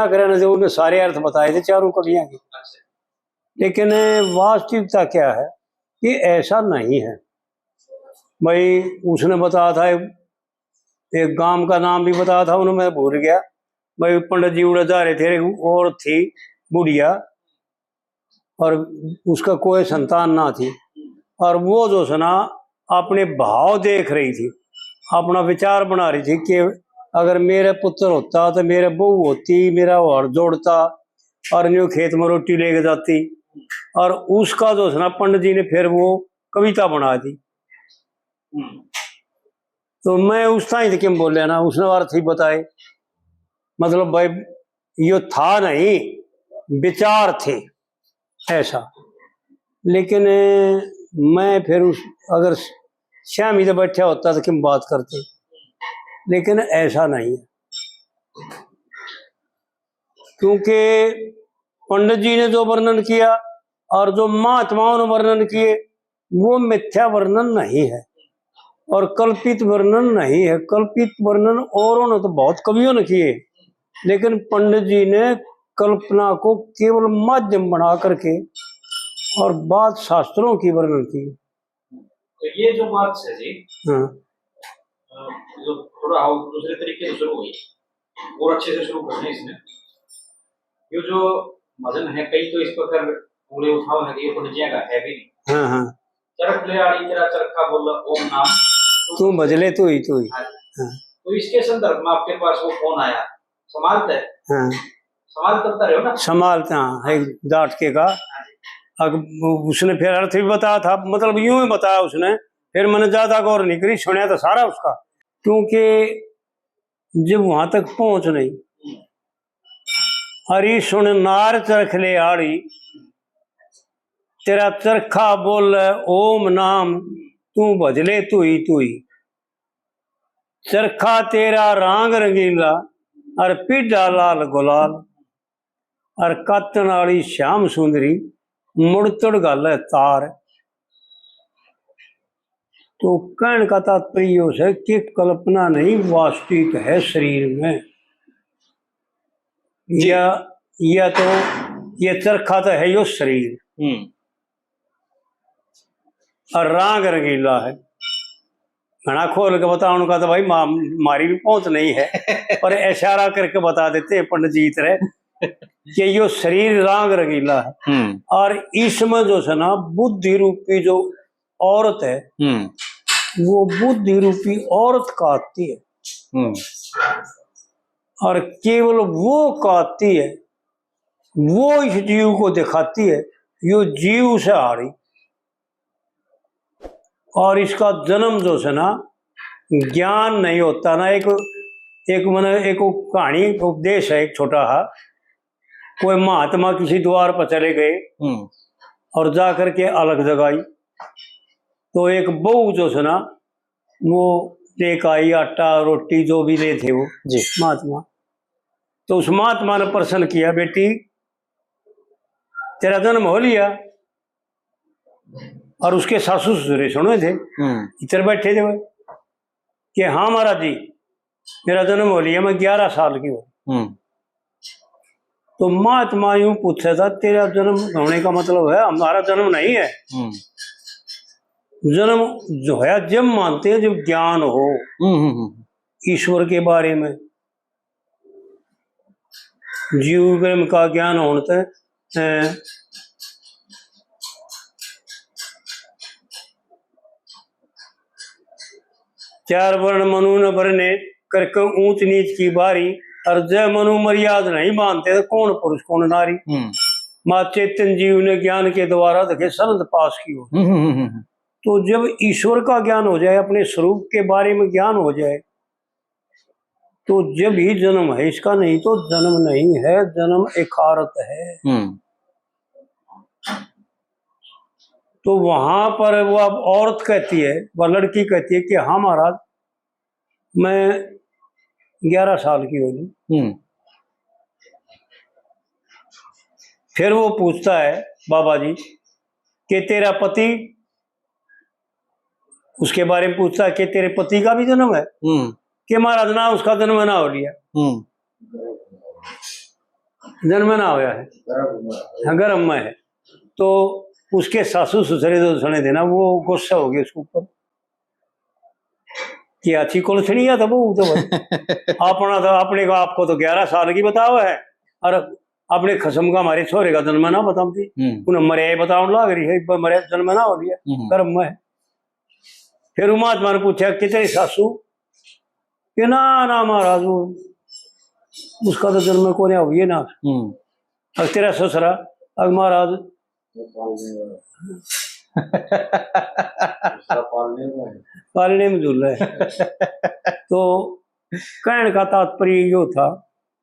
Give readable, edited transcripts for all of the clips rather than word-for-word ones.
करे ना, जो उन्हें सारे अर्थ बताए थे चारों कवियां के। लेकिन वास्तविकता क्या है कि ऐसा नहीं है भाई। उसने बताया था, एक गांव का नाम भी बताया था उन्हें, मैं भूल गया भाई। पंडित जी उड़े जा रहे थे और थी बुढ़िया, और उसका कोई संतान ना थी, और वो जो है ना अपने भाव देख रही थी, अपना विचार बना रही थी कि अगर मेरे पुत्र होता तो मेरे बहू होती, मेरा और जोड़ता और न्यू खेत में रोटी लेके जाती। और उसका जो है ना पंडित जी ने फिर वो कविता बना दी। तो मैं उस टाइम क्यों बोले ना, उसने अर्थ ही बताए। मतलब भाई ये था नहीं, विचार थे ऐसा। लेकिन मैं फिर उस अगर श्याम इधर बैठा होता तो क्यों बात करते, लेकिन ऐसा नहीं है। क्योंकि पंडित जी ने जो वर्णन किया और जो महात्माओं ने वर्णन किए वो मिथ्या वर्णन नहीं है और कल्पित वर्णन नहीं है। कल्पित वर्णन औरों ने तो बहुत कवियों ने किए, लेकिन पंडित जी ने कल्पना को केवल माध्यम बना करके और बात शास्त्रों की वर्णन की। तो ये जो बात है जी, हाँ, जो थोड़ा दूसरे तरीके से शुरू हुई और अच्छे से शुरू करने इसमें, ये जो भजन है कई तो इस प्रकार उंगली उठाओ है कि ये पंडित जी का है भी नहीं। हाँ, हाँ। चरख ले आड़ी तेरा चरखा बोला ओम नाम तू भजले तू ही तू ही। हाँ। तो इसके संदर्भ में आपके पास वो कौन आया, समालते? हाँ, समाल करता रहे हो ना, समालते। हाँ, एक डांट के का उसने फिर अर्थ भी बताया था, मतलब यूं ही बताया उसने। फिर मैंने ज्यादा गौर नहीं करी, सुना था सारा उसका, क्योंकि जब वहां तक पहुंच नहीं। हरी सुन नार चरख ले आड़ी तेरा चरखा बोल ओम नाम तू भजले तू ही तू ही। चरखा तेरा रांग रंगीला और पीढ़ा लाल गुलाल और कातन आड़ी श्याम सुंदरी मुड़तड़ गल तार। तो कहने का तात्पर्य है कि कल्पना नहीं, वास्तविक है शरीर में। या तो ये चरखा तो है यो शरीर और रांग रंगीला है। घना खोल के बताओ उनका तो भाई मारी भी पहुंच नहीं है, पर इशारा करके बता देते हैं पंडित जी तरह कि यो शरीर रांग रंगीला है। और इसमें जो है ना बुद्धि रूपी जो औरत है वो बुद्धि रूपी औरत काटती है और केवल वो काटती है, वो इस जीव को दिखाती है, यो जीव से आ रही। और इसका जन्म जो है ना ज्ञान नहीं होता ना। एक कहानी उपदेश है एक छोटा हा। कोई महात्मा किसी द्वार पर चले गए और जा करके अलग जगाई, तो एक बहू जो है ना वो लेकर आई आटा रोटी जो भी ले थे वो जी महात्मा। तो उस महात्मा ने प्रश्न किया, बेटी तेरा जन्म हो लिया? और उसके सासू ससुरे सुने थे, इधर बैठे थे वो कि हाँ महाराज जी मेरा जन्म हो लिया, मैं 11 साल की हूँ। तो महात्मा यूं पूछा था, तेरा जन्म होने का मतलब है हमारा जन्म नहीं है। जन्म जो है जब मानते हैं जब ज्ञान हो ईश्वर के बारे में, जीव प्रेम का ज्ञान होने चार वर्ण मनु न भरने करके ऊंच नीच की बारी, और जय मनु मर्याद नहीं मानते तो कौन पुरुष कौन नारी। माँ चैतन्य जीव ने ज्ञान के द्वारा देखे सनद पास की हो। तो जब ईश्वर का ज्ञान हो जाए, अपने स्वरूप के बारे में ज्ञान हो जाए, तो जब ही जन्म है। इसका नहीं तो जन्म नहीं है, जन्म एकारत है। तो वहां पर वो अब औरत कहती है, वह लड़की कहती है कि हाँ महाराज मैं 11 साल की होगी। फिर वो पूछता है बाबा जी कि तेरा पति, उसके बारे में पूछता है कि तेरे पति का भी जन्म है? कि महाराज ना उसका जन्म ना हो लिया। जन्मना होया है, गर्भ में है। तो उसके सासू ससुरे जो सुने थे ना, वो गुस्सा हो गया उसके ऊपर कि अच्छी कुलछणी है तो वो तो अपना तो अपने को आपको तो 11 साल की बताओ है, और अपने खसम का हमारे छोरे का जन्म ना बताती उन्हें मरे बताओ लाग रही है, मरे जन्म ना हो गया गर्भ में। फिर महात्मा ने पूछा कितने सासू, कि ना महाराज उसका तो जन्म को नहीं हो गया ना, और तेरा ससुरा अब महाराज पालने में झूल है। तो कहने का तात्पर्य यो था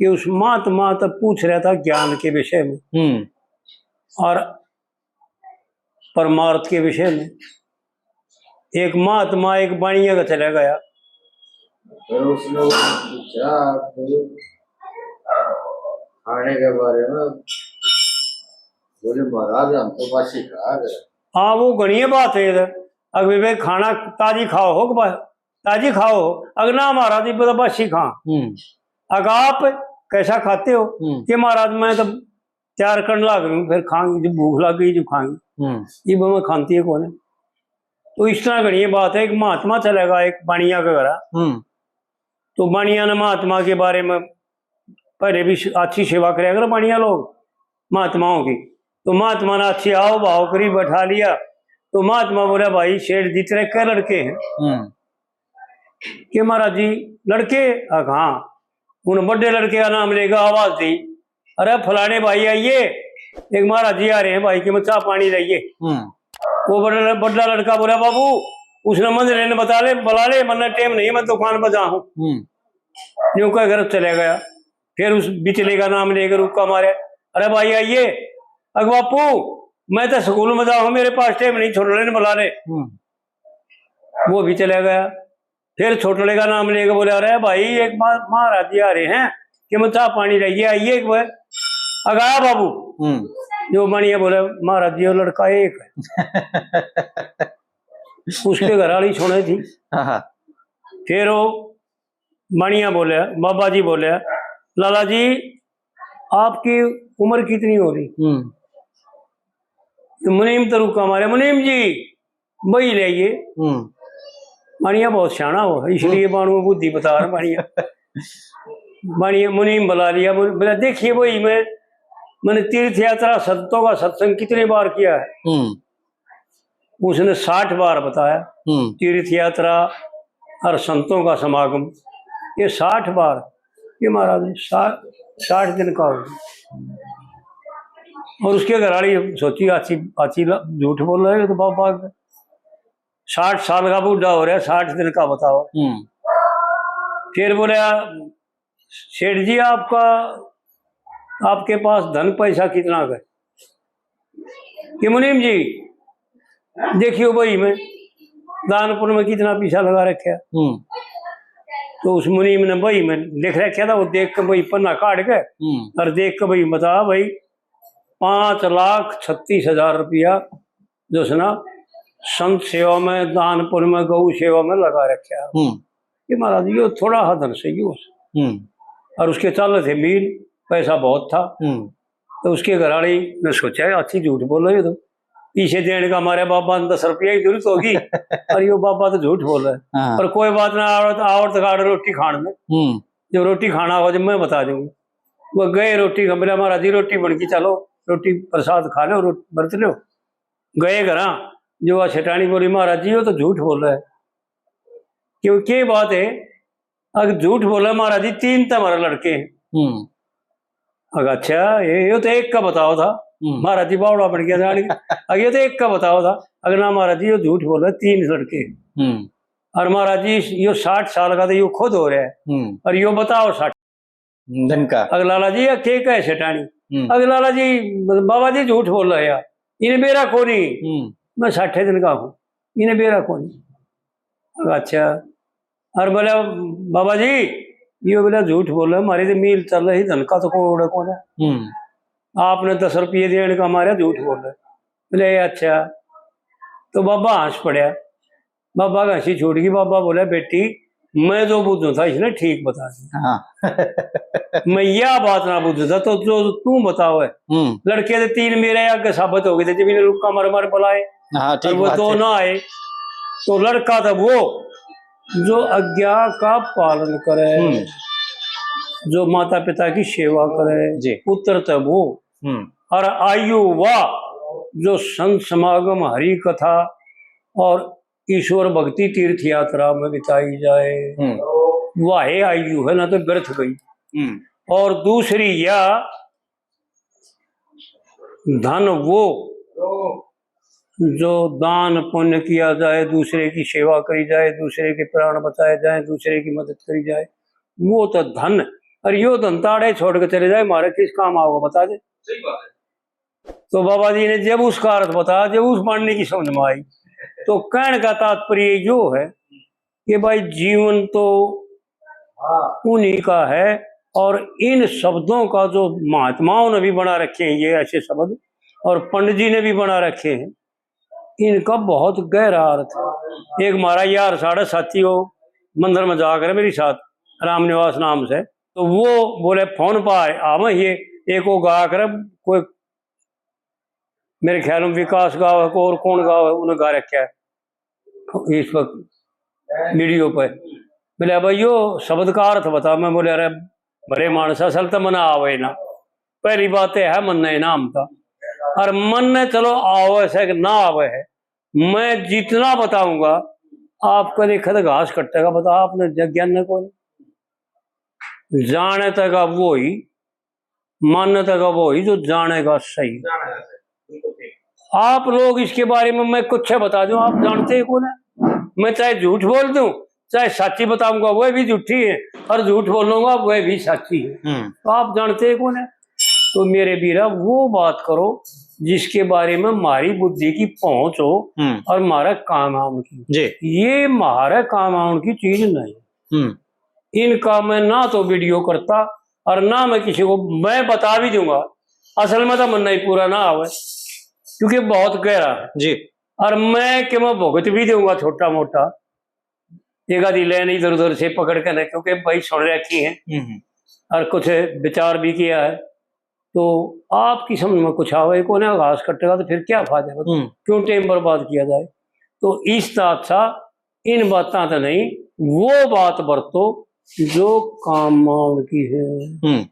कि उस महात्मा तक पूछ रहा था ज्ञान के विषय में और परमार्थ के विषय में। एक महात्मा एक बाणिया का चला गया, फिर उसने पूछा खाने के बारे में, बोले महाराज हम तो बासी खा गए। हाँ वो गणीय बात है इधर, अगर वे खाना ताजी खाओ हो, ताजी खाओ हो, अगर ना महाराज जी बता बासी खा, अगर आप कैसा खाते हो कि महाराज मैं तो तैयार करने लग रही हूँ, फिर खाऊंगी जब भूख लग गई जो खाऊंगी, ये मैं खाती है कौन है। तो इस तरह गणीय बात है। एक महात्मा चलेगा एक बाणिया का घर, तो बाणिया ने महात्मा के बारे में पहले भी अच्छी सेवा करेगा बाणिया लोग महात्माओं की। तो महात्मा ने अच्छी आओ भाव करी बैठा लिया। तो महात्मा बोला भाई शेठ जी तेरे क्या लड़के हैं? कि महाराज जी लड़के? हाँ। उन बड़े लड़के का नाम लेगा, आवाज दी, अरे फलाने भाई आइए, एक महाराज जी आ रहे हैं भाई के में चाह पानी लाइए। वो बड़ा लड़का बोला बाबू उसने मंदिर ने बता ले बुला ले, मरना टाइम नहीं, मैं दुकान पर जा हूँ। यूं का घर चले गया। फिर उस बिचले का नाम लेकर रुका मारे, अरे भाई आइए, अग बापू मैं तो स्कूल में जाऊँ, मेरे पास टाइम नहीं, छोटले ने बुला ले। वो भी चला गया। फिर छोटले का नाम लेकर बोले अरे भाई एक महाराज जी आ रहे हैं कि मैं चाह पानी लाइए, आइए एक बार। अगाया बाबू जो मणिया बोले महाराज जी वो लड़का एक है। उसके घर वाली छोड़े थी। फिर वो मणिया बोले, बाबा जी बोले लाला जी आपकी उम्र कितनी हो रही? तो मुनीम तो रुका मारे, मुनीम जी वही लाइए। मणिया बहुत सियाना हो, इसलिए बाणु बुद्धि बता रहा मणिया। मणिया मुनीम बुला लिया, बोला देखिए वही मैंने तीर्थ यात्रा संतों का सत्संग कितनी बार किया है? उसने 60 बार बताया। तीर्थ यात्रा और संतों का समागम ये 60 बार, ये महाराज 60 दिन का हो। और उसके घराड़ी सोची अच्छी अच्छी झूठ बोल रहे हो तो बाबा 60 साल का बूढ़ा हो रहा है, 60 दिन का बताओ। फिर बोले सेठ जी आपके पास धन पैसा कितना है? कि मुनीम जी देखियो भाई मैं दानपुर में कितना पैसा लगा रखा। तो उस मुनीम ने भाई में लिख रखा था, वो देख के भाई पन्ना काट के और देख के भाई बता भाई 5,36,000 रुपया जो है ना संत सेवा में, दानपुर में, गौ सेवा में लगा रखा। कि महाराज ये थोड़ा हदन से ही और उसके चल थे मील, पैसा बहुत था। तो उसके घराड़ी ने सोचा अच्छी झूठ बोल रहे हो, तो पीछे देने का हमारे बाबा ने 10 रुपया की जरूरत होगी और ये बाबा तो झूठ बोल रहे हैं। पर कोई बात ना, आवड़त गाड़ रोटी खाने में, जो रोटी खाना हो जब मैं बता दूंगा। वो गए रोटी का, बोला महाराज जी रोटी बन की, चलो रोटी प्रसाद खा लो, बरत लो। गए घर, जो छटानी बोली महाराज जी वो तो झूठ बोल रहा है। क्यों क्या बात है? अगर झूठ बोला महाराज जी 3 तो हमारे लड़के हैं। अगर अच्छा ये तो एक का बताओ था। महाराज जी बावड़ा बन गया था। अगर ये तो एक का बताओ था। अगर ना महाराज जी ये झूठ बोल रहा है, 3 लड़के। और महाराज जी ये 60 साल का तो ये खुद हो रहा है और यो बताओ 60 दिन का। अगर लाला जी के का है छटानी? अगर लाला जी बाबा जी झूठ बोल रहे यार, इन्हें बेरा को नहीं, मैं 60 दिन का हूँ, इन्हें बेरा को नहीं। अच्छा। और बोला बाबा जी ये बोला झूठ बोल रहे, हमारी तो मील चल रही, धन का तो कोई कौन है? आपने 10 रुपये देने का हमारे झूठ बोल रहे। बोले अच्छा। तो बाबा हंस पड़ा, बाबा का हंसी छूट गई। बाबा बोला बेटी मैं जो बुझू था इसने ठीक बता दिया। हाँ मैं यह बात ना बुझू था तो जो तू बताओ है। लड़के तो 3 मेरे आगे साबित हो गए थे जब इन्हें रुका मर मर बुलाए हाँ और ठीक वो बात 2 है। ना आए तो लड़का था वो जो आज्ञा का पालन करे, जो माता पिता की सेवा करे जी। पुत्र था वो। और आयु वाह जो संत समागम हरि कथा और ईश्वर भक्ति तीर्थ यात्रा में बिताई जाए वह आयु है ना तो व्यर्थ गई। और दूसरी या धन वो जो दान पुण्य किया जाए, दूसरे की सेवा करी जाए, दूसरे के प्राण बचाए जाए, दूसरे की मदद करी जाए, वो तो धन। और यो धन ताड़े छोड़ के चले जाए हमारे किस काम आओगे बता दे। सही बात है। तो बाबा जी ने जब उसका अर्थ बताया, जब उस मानने की समझ में आई, तो कहने का तात्पर्य जो है कि भाई जीवन तो उन्हीं का है और इन शब्दों का जो महात्माओं ने भी बना रखे हैं ये ऐसे शब्द और पंडित जी ने भी बना रखे हैं, इनका बहुत गहरा अर्थ है। एक हमारा यार साढ़े साथी हो मंदिर में जाकर मेरे साथ राम निवास नाम से, तो वो बोले फोन पर आवा ये एक वो गा कर कोई मेरे ख्याल में विकास गाँव है को और कौन गाँव है उन्हें गा रखा है इस वक्त वीडियो पे। बोले भाई यो शब्द का अर्थ बता। मैं बोले अरे बड़े मानस असल तो मना आवे ना, पहली बात है मन नहीं नाम था और मन ने चलो आवे से ना आवे है, मैं जितना बताऊंगा आप कभी खद घास कट्टेगा बता आपने ज्ञान को जाने तक वो ही मानने तक वो ही जो जानेगा सही। आप लोग इसके बारे में मैं कुछ बता दूं आप जानते ही कौन है। मैं चाहे झूठ बोल दूं चाहे सच्ची बताऊंगा वह भी झूठी है और झूठ बोलूंगा वह भी सच्ची है। तो आप जानते ही कौन है। तो मेरे बीरा वो बात करो जिसके बारे में हमारी बुद्धि की पहुंच हो और हमारा काम आउन की जी। ये हमारा काम आउन की चीज नहीं। इनका मैं ना तो वीडियो करता और ना मैं किसी को मैं बता भी दूंगा, असल में तो मन नहीं पूरा ना आवे क्योंकि बहुत गहरा है जी। और मैं कि मैं भुगत भी दूंगा छोटा मोटा एक आधी लेन इधर उधर से पकड़ के ना, क्योंकि भाई सुन रखी है और कुछ विचार भी किया है। तो आपकी समझ में कुछ आवे को ना घास कटेगा तो फिर क्या फायदा, क्यों टाइम बर्बाद किया जाए। तो इस तरह इन बातों तो नहीं वो बात बरतो जो काम की है।